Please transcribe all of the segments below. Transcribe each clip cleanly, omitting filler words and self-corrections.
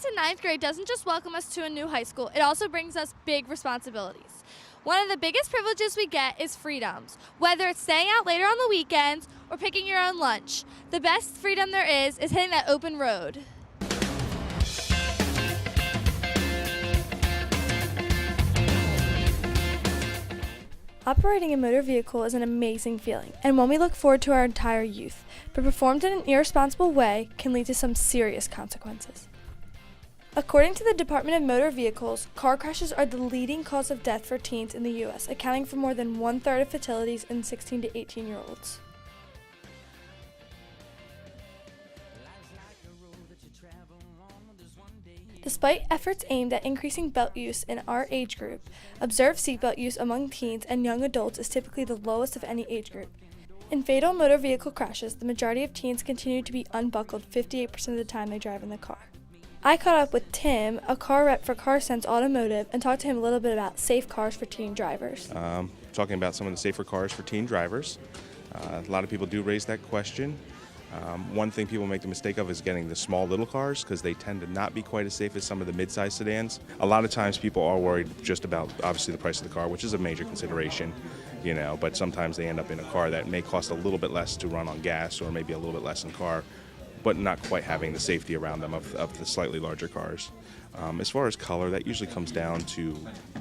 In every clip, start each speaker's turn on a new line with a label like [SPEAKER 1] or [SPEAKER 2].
[SPEAKER 1] into ninth grade doesn't just welcome us to a new high school, it also brings us big responsibilities. One of the biggest privileges we get is freedoms, whether it's staying out later on the weekends or picking your own lunch. The best freedom there is hitting that open road. Operating a motor vehicle is an amazing feeling, and one we look forward to our entire youth, but performed in an irresponsible way can lead to some serious consequences. According to the Department of Motor Vehicles, car crashes are the leading cause of death for teens in the U.S., accounting for more than 1/3 of fatalities in 16 to 18-year-olds. Despite efforts aimed at increasing belt use in our age group, observed seatbelt use among teens and young adults is typically the lowest of any age group. In fatal motor vehicle crashes, the majority of teens continue to be unbuckled 58% of the time they drive in the car. I caught up with Tim, a car rep for CarSense Automotive, and talked to him a little bit about safe cars for teen drivers.
[SPEAKER 2] Talking about some of the safer cars for teen drivers. A lot of people do raise that question. One thing people make the mistake of is getting the small little cars because they tend to not be quite as safe as some of the mid-size sedans. A lot of times people are worried just about obviously the price of the car, which is a major consideration, but sometimes they end up in a car that may cost a little bit less to run on gas or maybe a little bit less in car, but not quite having the safety around them of the slightly larger cars. As far as color, that usually comes down to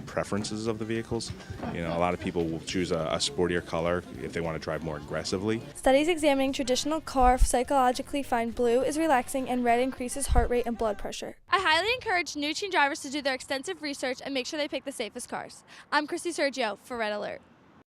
[SPEAKER 2] preferences of the vehicles. A lot of people will choose a sportier color if they want to drive more aggressively.
[SPEAKER 1] Studies examining traditional car psychologically find blue is relaxing and red increases heart rate and blood pressure. I highly encourage new teen drivers to do their extensive research and make sure they pick the safest cars. I'm Christy Sergio for Red Alert.